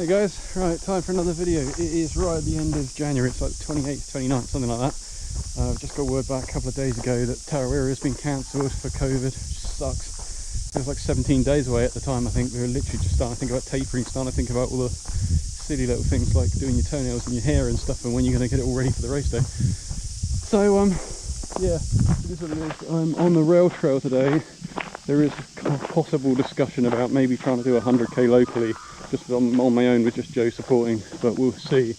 Hey guys, right, time for another video. It is right at the end of January, it's like 28th, 29th, something like that. I've just got word back a couple of days ago that Tarawera has been cancelled for COVID, which sucks. It was like 17 days away at the time, I think. We were literally just starting to think about tapering, starting to think about all the silly little things like doing your toenails and your hair and stuff, and when you're going to get it all ready for the race day. So, yeah, it is what it is. I'm on the rail trail today. There is a possible discussion about maybe trying to do 100k locally, just on my own with just Joe supporting, but we'll see.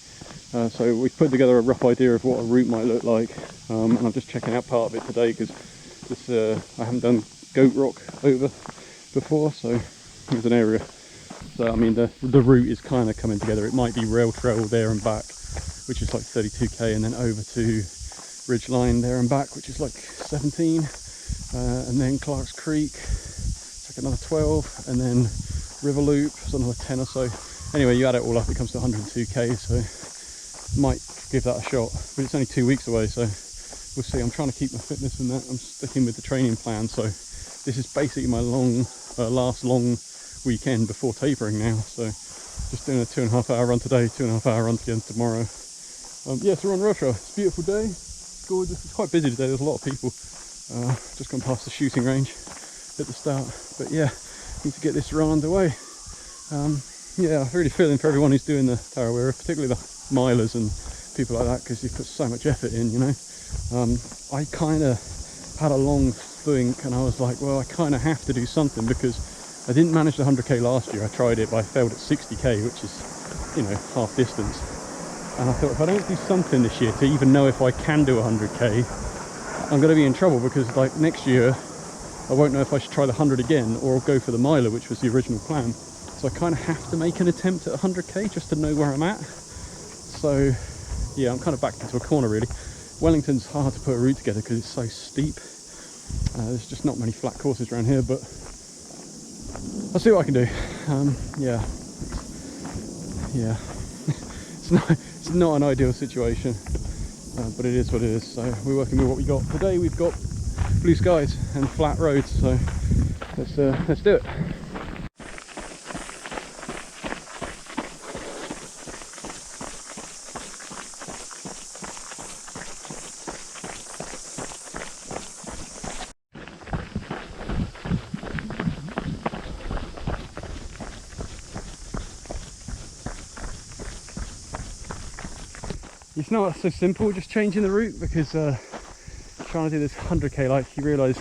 So we've put together a rough idea of what a route might look like, and I'm just checking out part of it today because I haven't done goat rock over before, so there's an area. So I mean the route is kind of coming together. It might be rail trail there and back, which is like 32k, and then over to Ridgeline there and back, which is like 17, and then Clark's Creek, it's like another 12, and then River Loop, so another 10 or so. Anyway, you add it all up, it comes to 102k, so might give that a shot, but it's only 2 weeks away, so we'll see. I'm trying to keep my fitness in that. I'm sticking with the training plan, so this is basically my last long weekend before tapering now, so just doing a 2.5 hour run today, 2.5 hour run again tomorrow. Yeah, so we're on rail trail. It's a beautiful day, it's gorgeous. It's quite busy today, there's a lot of people. Just gone past the shooting range at the start, but yeah, need to get this run underway. Yeah, I'm really feeling for everyone who's doing the Tarawera, particularly the milers and people like that, because you put so much effort in, you know. I kind of had a long think, and I was like, well, I kind of have to do something, because I didn't manage the 100k last year. I tried it, but I failed at 60k, which is, you know, half distance. And I thought, if I don't do something this year to even know if I can do 100k, I'm going to be in trouble, because like next year I won't know if I should try the 100 again or go for the miler, which was the original plan. So I kind of have to make an attempt at 100k just to know where I'm at. So yeah, I'm kind of backed into a corner really. Wellington's hard to put a route together because it's so steep. There's just not many flat courses around here, but I'll see what I can do. Yeah, it's not an ideal situation, but it is what it is. So we're working with what we got today. We've got blue skies and flat roads, so let's do it. It's not so simple just changing the route, because trying to do this 100k, like, you realise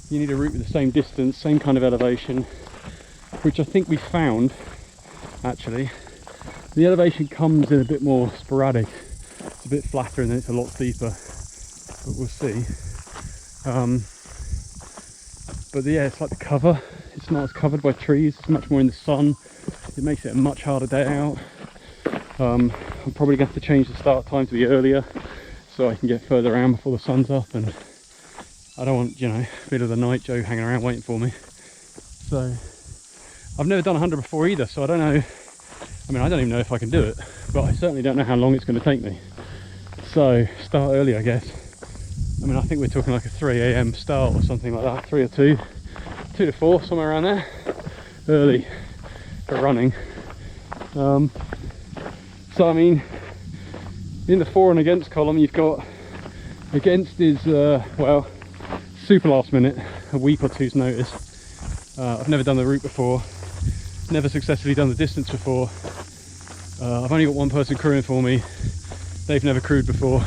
you need a route with the same distance, same kind of elevation, which I think we found actually. The elevation comes in a bit more sporadic, it's a bit flatter and then it's a lot steeper, but we'll see. But yeah, it's like the cover, it's not as covered by trees, it's much more in the sun. It makes it a much harder day out. I'm probably going to have to change the start time to be earlier so I can get further around before the sun's up, and I don't want, you know, middle of the night Joe hanging around waiting for me. So I've never done 100 before either, so I don't know. I mean, I don't even know if I can do it, but I certainly don't know how long it's going to take me. So start early, I guess. I mean, I think we're talking like a 3 AM start or something like that, 3 or 2 to 4, somewhere around there. Early for running. So I mean, in the for and against column, you've got against is well, super last minute, a week or two's notice. I've never done the route before, never successfully done the distance before. I've only got one person crewing for me, they've never crewed before.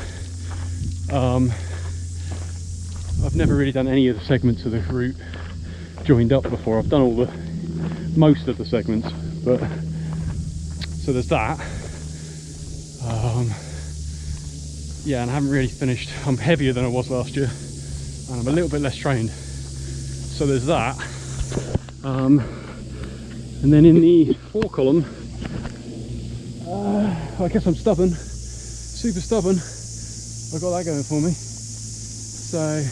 I've never really done any of the segments of the route joined up before. I've done most of the segments, but so there's that. Yeah, and I haven't really finished. I'm heavier than I was last year, and I'm a little bit less trained, so there's that. And then in the 4 column, I guess I'm stubborn, super stubborn. I've got that going for me, so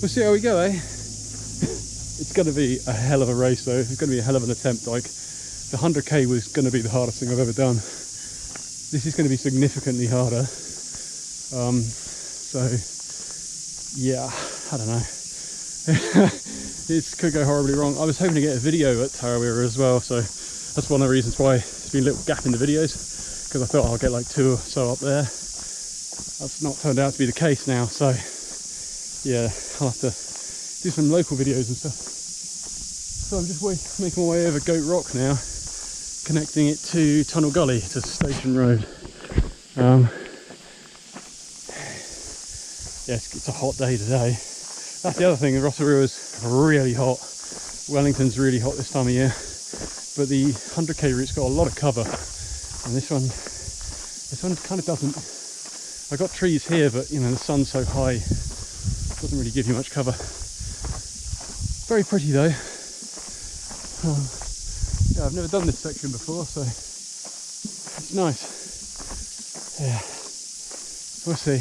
we'll see how we go, eh? It's going to be a hell of a race though. It's going to be a hell of an attempt. Like, the 100k was going to be the hardest thing I've ever done. This is going to be significantly harder. So yeah, I don't know. It could go horribly wrong. I was hoping to get a video at Tarawera as well, so That's one of the reasons why there's been a little gap in the videos, because I thought I'll get like 2 or so up there. That's not turned out to be the case now, so yeah, I'll have to do some local videos and stuff. So I'm just making my way over Goat Rock now, connecting it to Tunnel Gully to Station Road. Yes, it's a hot day today. That's the other thing, Rotorua's really hot. Wellington's really hot this time of year. But the 100k route's got a lot of cover. And this one kind of doesn't. I've got trees here, but you know, the sun's so high, it doesn't really give you much cover. Very pretty though. Yeah, I've never done this section before, so it's nice. Yeah, we'll see.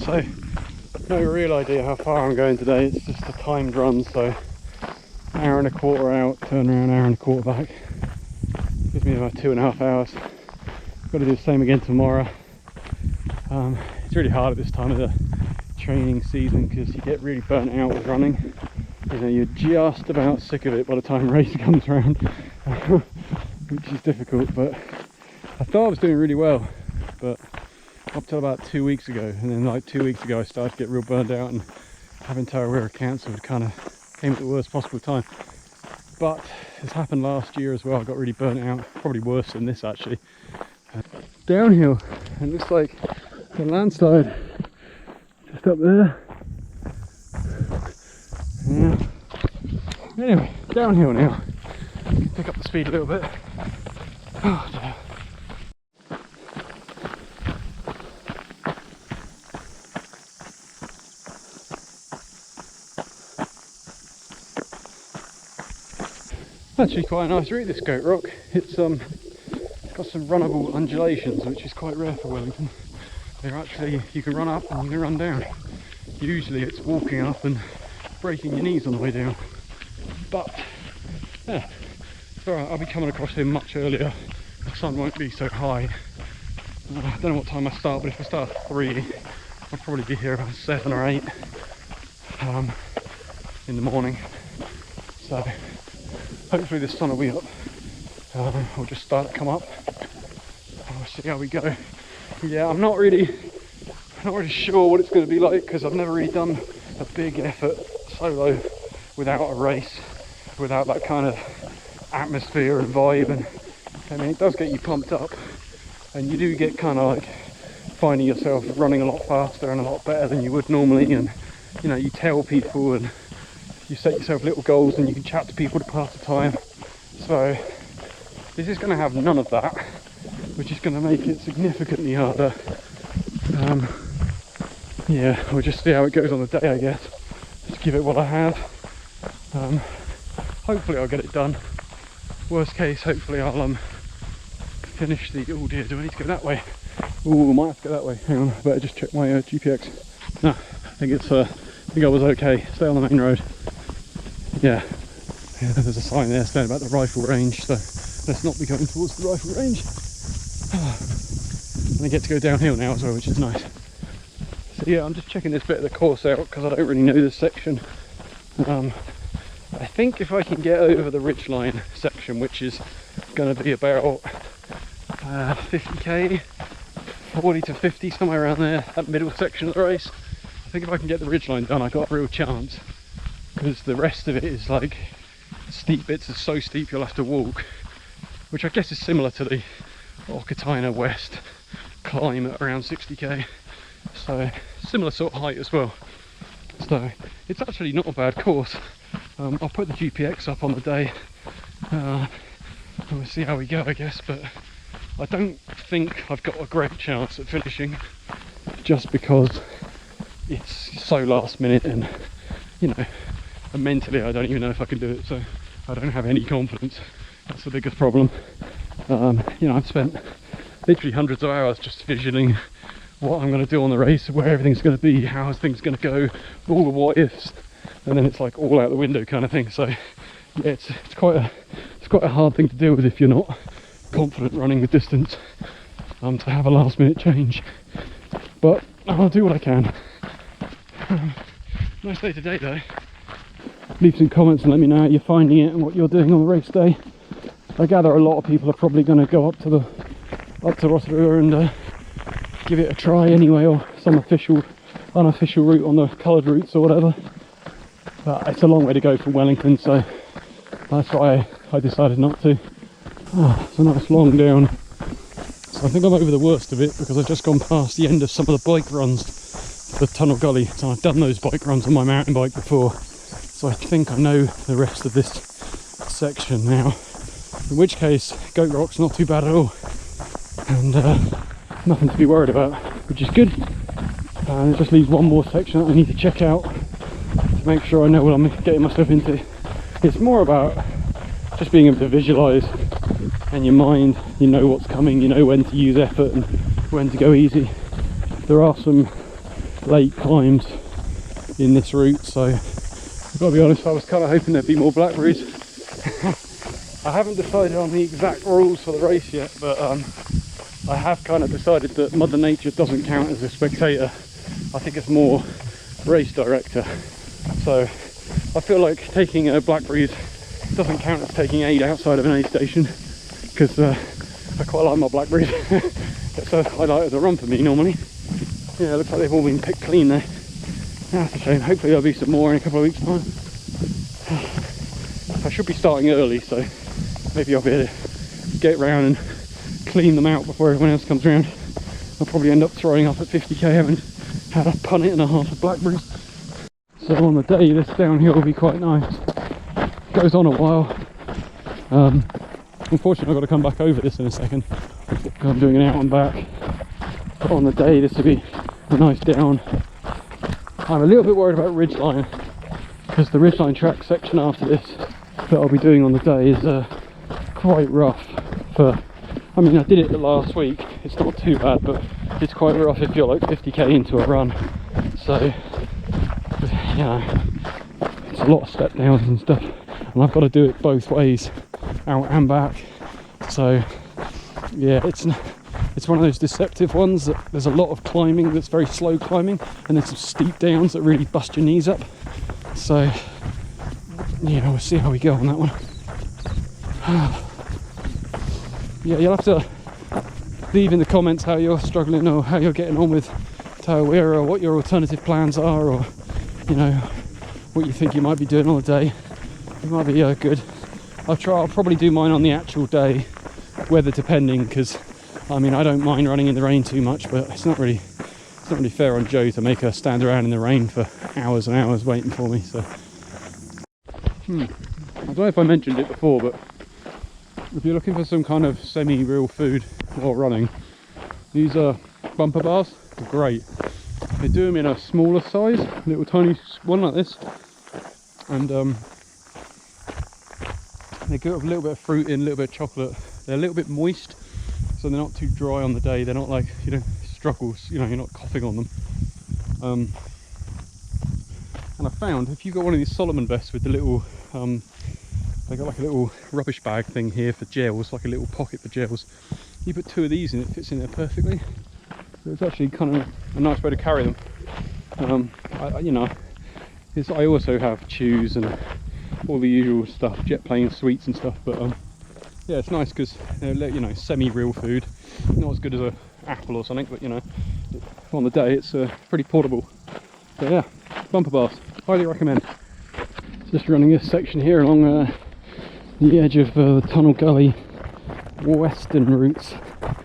So, no real idea how far I'm going today, it's just a timed run, so hour and a quarter out, turn around, hour and a quarter back. Gives me about 2.5 hours. Got to do the same again tomorrow. It's really hard at this time of the training season because you get really burnt out with running. You know, you're just about sick of it by the time race comes around, which is difficult, but I thought I was doing really well, but up till about 2 weeks ago, and then like 2 weeks ago I started to get real burned out, and having Tarawera cancelled kind of came at the worst possible time. But this happened last year as well. I got really burnt out, probably worse than this actually. Downhill, and it looks like the landslide just up there. Yeah. Anyway, downhill now. Pick up the speed a little bit. Oh dear. Actually quite a nice route, this Goat Rock. It's got some runnable undulations, which is quite rare for Wellington. They're actually, you can run up and you can run down. Usually it's walking up and breaking your knees on the way down. But yeah, it's alright. I'll be coming across him much earlier. The sun won't be so high. I don't know what time I start, but if I start at 3, I'll probably be here around 7 or 8 in the morning. So hopefully the sun will be up. We'll just start to come up. We'll see how we go. Yeah, I'm not really sure what it's going to be like, because I've never really done a big effort solo without a race, without that kind of atmosphere and vibe. And I mean, it does get you pumped up, and you do get kind of like finding yourself running a lot faster and a lot better than you would normally. And you know, you tell people and you set yourself little goals, and you can chat to people to pass the time. So this is going to have none of that, which is going to make it significantly harder. Yeah, we'll just see how it goes on the day, I guess. Just give it what I have. Hopefully I'll get it done. Worst case, hopefully I'll finish the... Oh dear, do I need to go that way? Oh, I might have to go that way. Hang on, I better just check my GPX. No, I think I was okay. Stay on the main road. Yeah, there's a sign there saying about the rifle range, so let's not be going towards the rifle range. And I get to go downhill now as well, which is nice. So yeah, I'm just checking this bit of the course out because I don't really know this section. I think if I can get over the ridgeline section, which is going to be about 50k, 40 to 50, somewhere around there, that middle section of the race, I think if I can get the ridgeline done, I've got a real chance. Because the rest of it is like steep bits are so steep you'll have to walk, which I guess is similar to the Okatina West climb at around 60k, so similar sort of height as well. So it's actually not a bad course. I'll put the GPX up on the day and we'll see how we go, I guess, but I don't think I've got a great chance at finishing, just because it's so last minute, and you know, and mentally I don't even know if I can do it, so I don't have any confidence. That's the biggest problem. You know, I've spent literally hundreds of hours just visualizing what I'm going to do on the race, where everything's going to be, how things going to go, all the what ifs, and then it's like all out the window kind of thing. So yeah, it's quite a hard thing to deal with if you're not confident running the distance, to have a last minute change. But I'll do what I can. Nice day today though. Leave some comments and let me know how you're finding it and what you're doing on the race day. I gather a lot of people are probably going to go up to Rotorua and give it a try anyway, or some unofficial route on the coloured routes or whatever. But it's a long way to go from Wellington, so that's why I decided not to. It's a nice long down. So I think I'm over the worst of it because I've just gone past the end of some of the bike runs for the Tunnel Gully. So I've done those bike runs on my mountain bike before, so I think I know the rest of this section now. In which case, Goat Rock's not too bad at all, and nothing to be worried about, which is good. And it just leaves one more section that I need to check out to make sure I know what I'm getting myself into. It's more about just being able to visualise, and your mind, you know what's coming, you know when to use effort and when to go easy. There are some late climbs in this route, so I've got to be honest, I was kind of hoping there'd be more blackberries. I haven't decided on the exact rules for the race yet, but I have kind of decided that Mother Nature doesn't count as a spectator. I think it's more race director. So I feel like taking blackberries doesn't count as taking aid outside of an aid station, because I quite like my blackberries. It's a highlight of the run for me normally. Yeah, it looks like they've all been picked clean there. That's a shame. Hopefully there'll be some more in a couple of weeks' time. I should be starting early, so maybe I'll be able to get round and clean them out before everyone else comes around. I'll probably end up throwing up at 50k having had a punnet and a half of blackberries. So on the day, this downhill will be quite nice. Goes on a while. Unfortunately I've got to come back over this in a second. I'm doing an out and back. But on the day this will be a nice down. I'm a little bit worried about ridgeline, because the ridgeline track section after this that I'll be doing on the day is quite rough. I mean, I did it last week, it's not too bad, but it's quite rough if you're like 50k into a run. So, you know, it's a lot of step downs and stuff, and I've got to do it both ways, out and back. So yeah, it's one of those deceptive ones that there's a lot of climbing that's very slow climbing, and there's some steep downs that really bust your knees up. So yeah, we'll see how we go on that one. Yeah, you'll have to leave in the comments how you're struggling, or how you're getting on with Tarawera, or what your alternative plans are, or you know, what you think you might be doing on the day. It might be good. I'll probably do mine on the actual day, weather depending, because I mean, I don't mind running in the rain too much, but it's not really fair on Jo to make her stand around in the rain for hours and hours waiting for me. So I don't know if I mentioned it before, but if you're looking for some kind of semi-real food while running, these bumper bars are great. They do them in a smaller size, little tiny one like this, and they go with a little bit of fruit in, a little bit of chocolate. They're a little bit moist, so they're not too dry on the day. They're not like, you know, struggles, you know, you're not coughing on them. And I found if you've got one of these Solomon vests with the little they got like a little rubbish bag thing here for gels, like a little pocket for gels. You put two of these in, it fits in there perfectly. So it's actually kind of a nice way to carry them. You know, I also have chews and all the usual stuff, jet plane sweets and stuff. But yeah, it's nice because they're, you know, semi-real food. Not as good as an apple or something, but you know, on the day it's pretty portable. So yeah, bumper bars, highly recommend. Just running this section here along the edge of the Tunnel Gully western routes.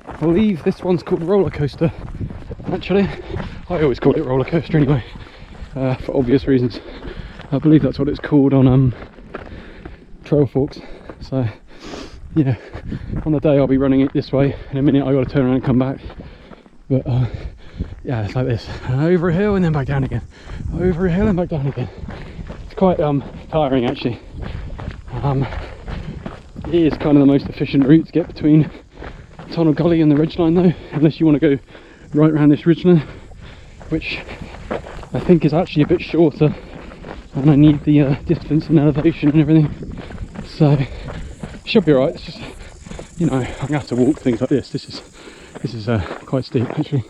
I believe this one's called Roller Coaster. Actually, I always call it Roller Coaster anyway, for obvious reasons. I believe that's what it's called on Trail Forks. So yeah, on the day I'll be running it this way. In a minute I've got to turn around and come back. But yeah, it's like this, over a hill and then back down again, over a hill and back down again. It's quite tiring actually. It is kind of the most efficient route to get between Tunnel Gully and the ridgeline though, unless you want to go right around this ridgeline, which I think is actually a bit shorter, and I need the distance and elevation and everything, so should be alright. It's just, you know, I'm gonna have to walk things like this. This is quite steep actually.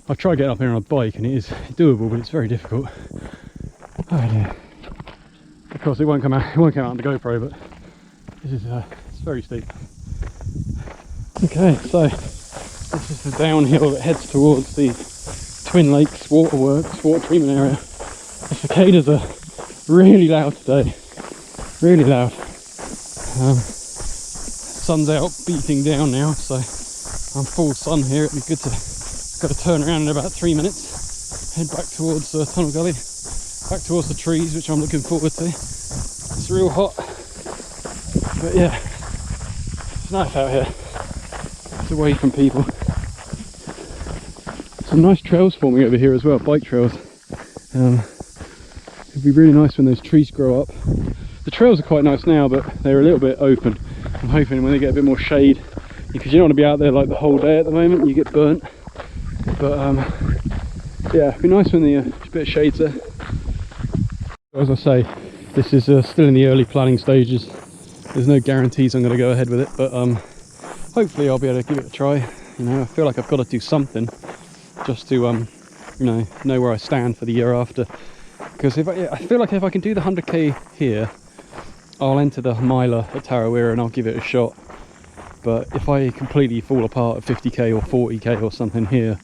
I've tried getting up here on a bike and it is doable, but it's very difficult. Oh dear. Of course it won't come out on the GoPro, but this is it's very steep. Okay, so this is the downhill that heads towards the Twin Lakes water treatment area. The cicadas are really loud today, really loud. Sun's out beating down now, so I'm full sun here. It'd be good to, got to turn around in about 3 minutes, head back towards Tunnel Gully, back towards the trees, which I'm looking forward to. It's real hot, but yeah, it's nice out here. It's away from people. Some nice trails forming over here as well, bike trails. It'd be really nice when those trees grow up. The trails are quite nice now, but they're a little bit open. I'm hoping when they get a bit more shade, because you don't want to be out there like the whole day at the moment, you get burnt. But yeah, it'd be nice when the a bit of shade's there. As I say, this is still in the early planning stages. There's no guarantees I'm going to go ahead with it, but hopefully I'll be able to give it a try. You know, I feel like I've got to do something just to you know where I stand for the year after. Because I feel like if I can do the 100k here, I'll enter the miler at Tarawera and I'll give it a shot. But if I completely fall apart at 50k or 40k or something here,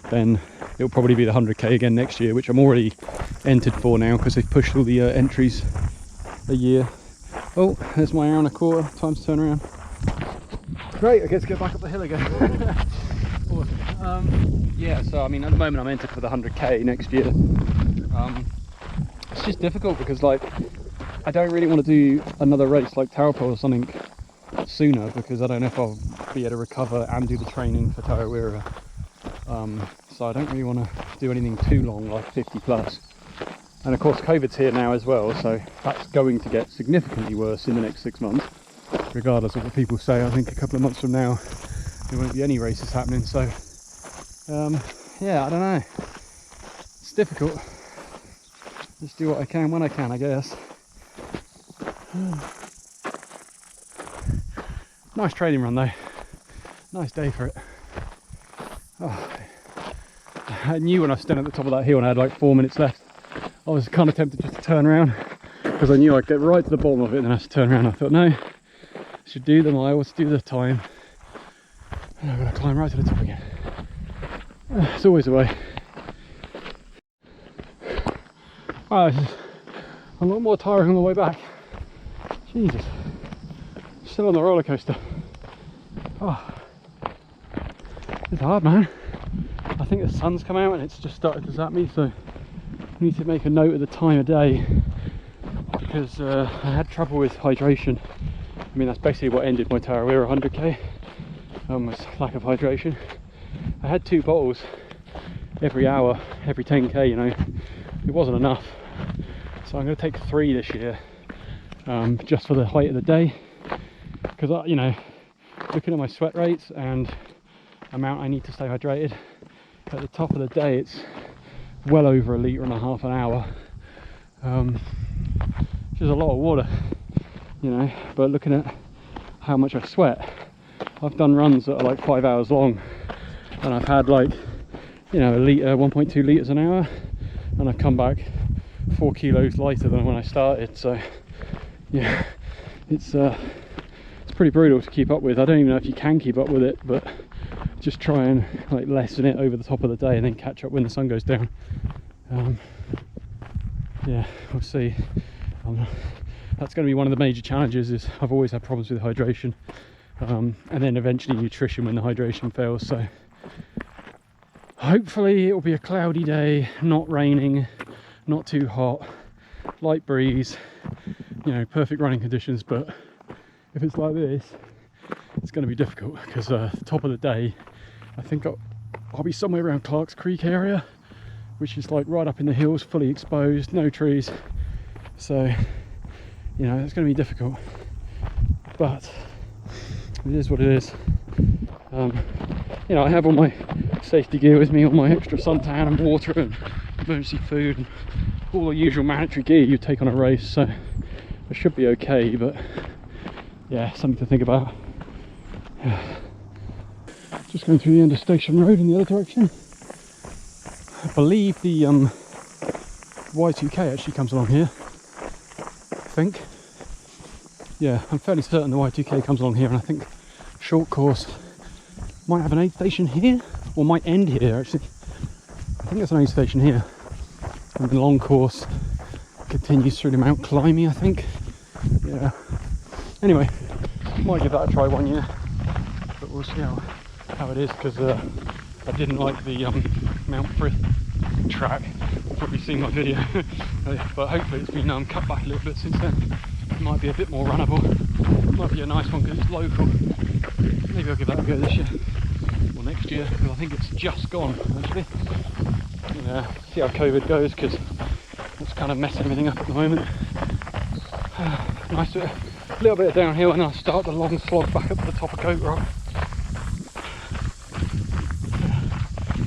then it'll probably be the 100k again next year, which I'm already entered for now because they've pushed all the entries a year. Oh, there's my hour and a quarter, time to turn around. Great, I get to get back up the hill again. Awesome. Yeah, so I mean at the moment I'm entered for the 100k next year. It's just difficult because like I don't really want to do another race like Tarawera or something sooner, because I don't know if I'll be able to recover and do the training for Tarawera. So I don't really want to do anything too long, like 50 plus. And of course COVID's here now as well, so that's going to get significantly worse in the next 6 months, regardless of what people say. I think a couple of months from now there won't be any races happening, so yeah, I don't know, it's difficult. Just do what I can when I can, I guess. Nice training run though, nice day for it. Oh, I knew when I was standing at the top of that hill and I had like 4 minutes left, I was kind of tempted just to turn around, because I knew I'd get right to the bottom of it and then I had to turn around. I thought, no, I should do the miles, do the time, and I'm going to climb right to the top again. It's always the way. Wow, this is a lot more tiring on the way back. Jesus, still on the roller coaster. Oh, it's hard, man. I think the sun's come out and it's just started to zap me, so I need to make a note of the time of day, because I had trouble with hydration. I mean, that's basically what ended my Tarawera 100k, was lack of hydration. I had 2 bottles every hour, every 10k, you know, it wasn't enough. So I'm going to take 3 this year, just for the height of the day, because you know, looking at my sweat rates and amount I need to stay hydrated, at the top of the day it's well over 1.5 litres an hour, which is a lot of water, you know. But looking at how much I sweat, I've done runs that are like 5 hours long and I've had like, you know, 1.2 litres an hour, and I've come back 4 kilos lighter than when I started. So yeah, it's pretty brutal to keep up with. I don't even know if you can keep up with it, but just try and like lessen it over the top of the day and then catch up when the sun goes down. Yeah, we'll see. That's going to be one of the major challenges, is I've always had problems with hydration, and then eventually nutrition when the hydration fails. So hopefully it will be a cloudy day, not raining, not too hot, light breeze, you know, perfect running conditions. But if it's like this, it's going to be difficult, because the top of the day I think I'll be somewhere around Clark's Creek area, which is like right up in the hills, fully exposed, no trees. So you know, it's going to be difficult, but it is what it is. you know, I have all my safety gear with me, all my extra suntan and water and emergency food and all the usual mandatory gear you take on a race, so I should be okay. But yeah, something to think about. Yeah. Just going through the end of Station Road in the other direction. I believe the Y2K actually comes along here, I think. Yeah, I'm fairly certain the Y2K comes along here, and I think short course might have an aid station here, or might end here actually. I think there's an aid station here, and the long course continues through the Mount Climbing, I think. Yeah. Anyway, might give that a try one year, but we'll see how it is, because I didn't like the Mount Frith track. You've probably seen my video, but hopefully it's been cut back a little bit since then. It might be a bit more runnable. Might be a nice one because it's local. Maybe I'll give that a go this year or next year, because I think it's just gone actually. Yeah, see how COVID goes, because it's kind of messing everything up at the moment. Nice, a little bit of downhill, and I'll start the long slog back up to the top of Goat Rock.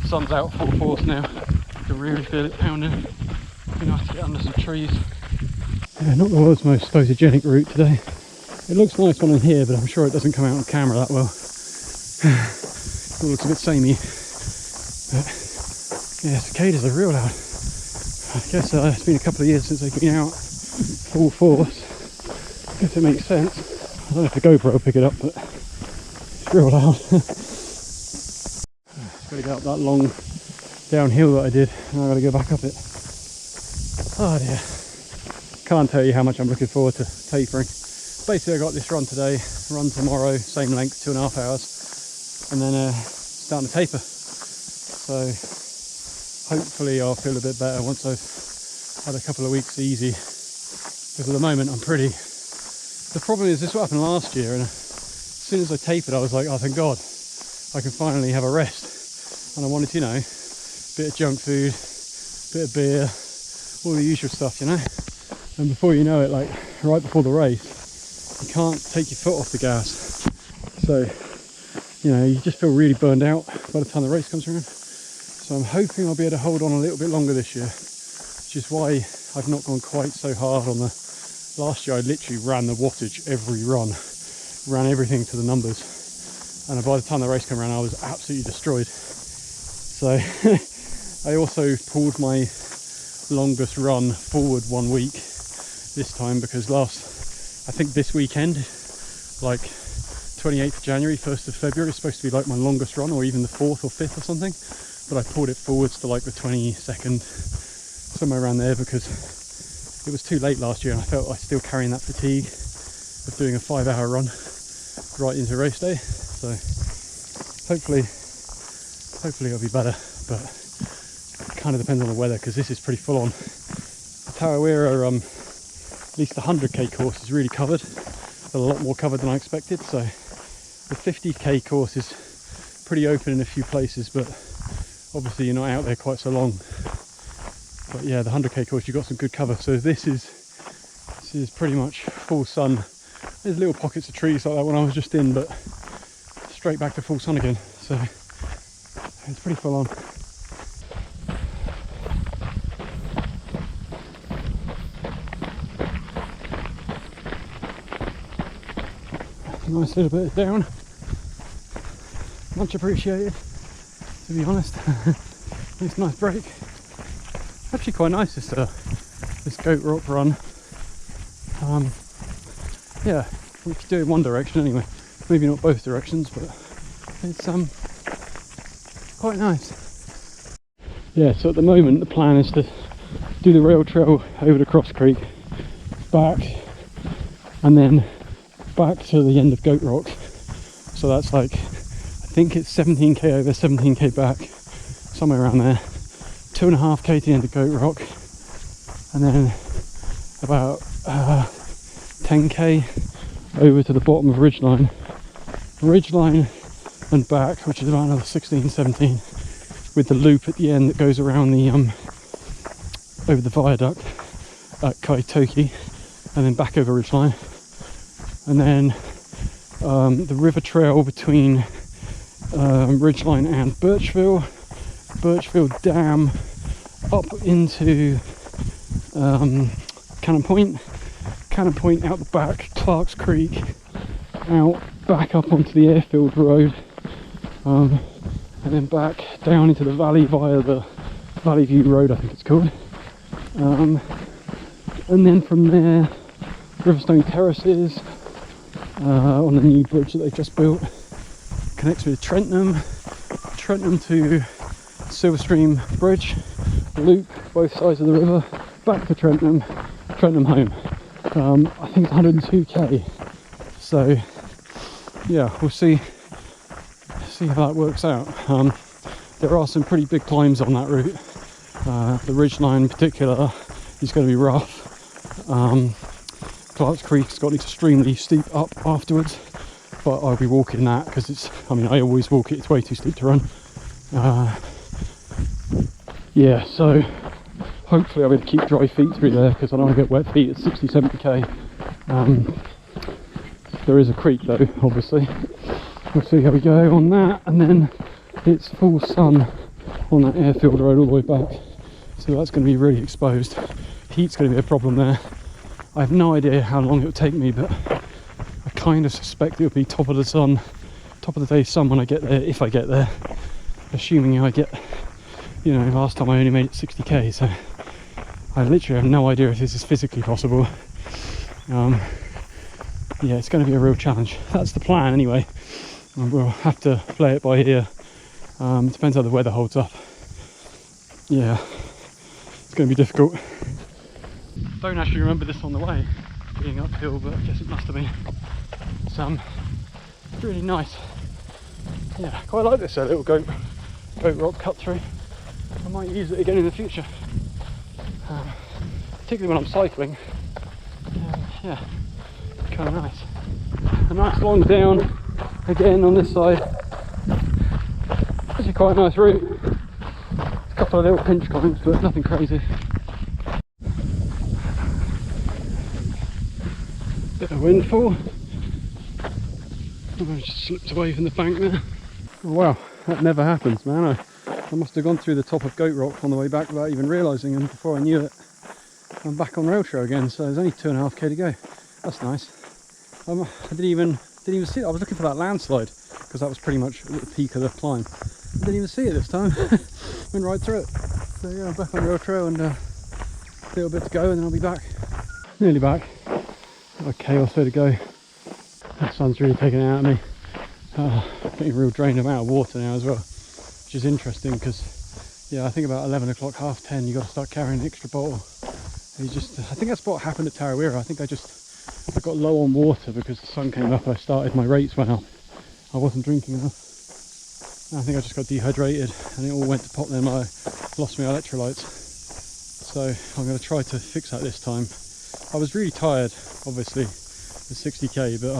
Sun's out full force now. You can really feel it pounding. Be nice to get under some trees. Yeah, not the world's most photogenic route today. It looks nice one in here, but I'm sure it doesn't come out on camera that well. It looks a bit samey. But yeah, cicadas are real loud. I guess it's been a couple of years since they've been out full force. I guess it makes sense. I don't know if the GoPro will pick it up, but it's real loud. Got to go up that long downhill that I did, and I've got to go back up it. Oh dear. Can't tell you how much I'm looking forward to tapering. Basically I got this run today, run tomorrow, same length, 2.5 hours, and then starting to taper. So hopefully I'll feel a bit better once I've had a couple of weeks easy, because at the moment I'm pretty... The problem is, this is what happened last year, and as soon as I tapered I was like, oh thank God, I can finally have a rest. And I wanted, you know, a bit of junk food, a bit of beer, all the usual stuff, you know. And before you know it, like right before the race, you can't take your foot off the gas. So, you know, you just feel really burned out by the time the race comes around. So I'm hoping I'll be able to hold on a little bit longer this year, which is why I've not gone quite so hard on the... Last year I literally ran the wattage every run, ran everything to the numbers. And by the time the race came around, I was absolutely destroyed. So I also pulled my longest run forward 1 week this time, because I think this weekend, like 28th of January, 1st of February is supposed to be like my longest run, or even the 4th or 5th or something, but I pulled it forwards to like the 22nd, somewhere around there, because it was too late last year and I felt like still carrying that fatigue of doing a 5-hour run right into race day. So hopefully it'll be better, but it kind of depends on the weather, because this is pretty full on. The Tarawera, at least the 100k course is really covered, a lot more covered than I expected. So the 50k course is pretty open in a few places, but obviously you're not out there quite so long. But yeah, the 100k course, you've got some good cover. So this is pretty much full sun. There's little pockets of trees like that one I was just in, but straight back to full sun again. So it's pretty full on. Nice little bit down. Much appreciated, to be honest. It's a nice break. Actually quite nice, this Goat Rock run. Yeah, we could do it in one direction anyway. Maybe not both directions, but it's quite nice. Yeah, so at the moment the plan is to do the rail trail over to Cross Creek, back, and then back to the end of Goat Rock. So that's like, I think it's 17k over, 17k back, somewhere around there. 2.5k to the end of Goat Rock, and then about 10k over to the bottom of Ridgeline and back, which is about another 16, 17, with the loop at the end that goes around the over the viaduct at Kaitoki, and then back over Ridgeline, and then the river trail between Ridgeline and Birchville Dam, up into Cannon Point out the back, Clark's Creek, out back up onto the airfield road, and then back down into the valley via the Valley View Road, I think it's called, and then from there Riverstone Terraces on the new bridge that they've just built, connects with Trentham to Silverstream Bridge, loop both sides of the river, back to Trentham home. I think it's 102k, so yeah, we'll see how that works out. There are some pretty big climbs on that route. The ridgeline in particular is going to be rough. Clark's Creek's got extremely steep up afterwards, but I'll be walking that because I always walk it, it's way too steep to run. Yeah, so hopefully I'll be able to keep dry feet through there because I don't want to get wet feet at 60-70k. There is a creek though, obviously. We'll see how we go on that, and then it's full sun on that airfield road all the way back, so that's going to be really exposed. Heat's going to be a problem there. I have no idea how long it will take me, but I kind of suspect it will be top of the day sun when I get there, if I get there, assuming I get, last time I only made it 60k, so I literally have no idea if this is physically possible. Yeah, it's going to be a real challenge. That's the plan anyway, and we'll have to play it by ear. Depends how the weather holds up. Yeah, it's going to be difficult. Don't actually remember this on the way being uphill, but I guess it must have been. It's really nice. Yeah, quite like this little goat rock cut through. I might use it again in the future, particularly when I'm cycling. Yeah, kind of nice. A nice long down again on this side. Actually quite a nice route. A couple of little pinch climbs, but nothing crazy. Bit of windfall. I just slipped away from the bank there. Oh, wow, that never happens, man. I must have gone through the top of Goat Rock on the way back without even realising, and before I knew it, I'm back on rail trail again. So there's only 2.5k to go. That's nice. I didn't even see it. I was looking for that landslide because that was pretty much at the peak of the climb. I didn't even see it this time. Went right through it. So yeah, I'm back on rail trail and a little bit to go, and then I'll be back. Nearly back. Got a k or so to go. That sun's really taking it out of me. Getting real drained. I'm out of water now as well, which is interesting because yeah, I think about 11 o'clock, 10:30, you got to start carrying an extra bottle. I think that's what happened at Tarawera. I think I got low on water because the sun came up. My rates went up. I wasn't drinking enough. And I think I just got dehydrated and it all went to pot. Then I lost my electrolytes. So I'm going to try to fix that this time. I was really tired, obviously, with 60k, but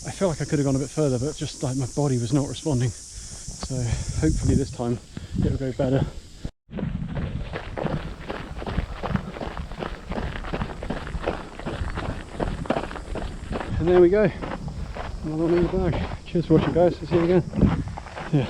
I felt like I could have gone a bit further, but just like my body was not responding. So hopefully this time it'll go better. And there we go, another one in the bag. Cheers for watching, guys. See you again. Yeah.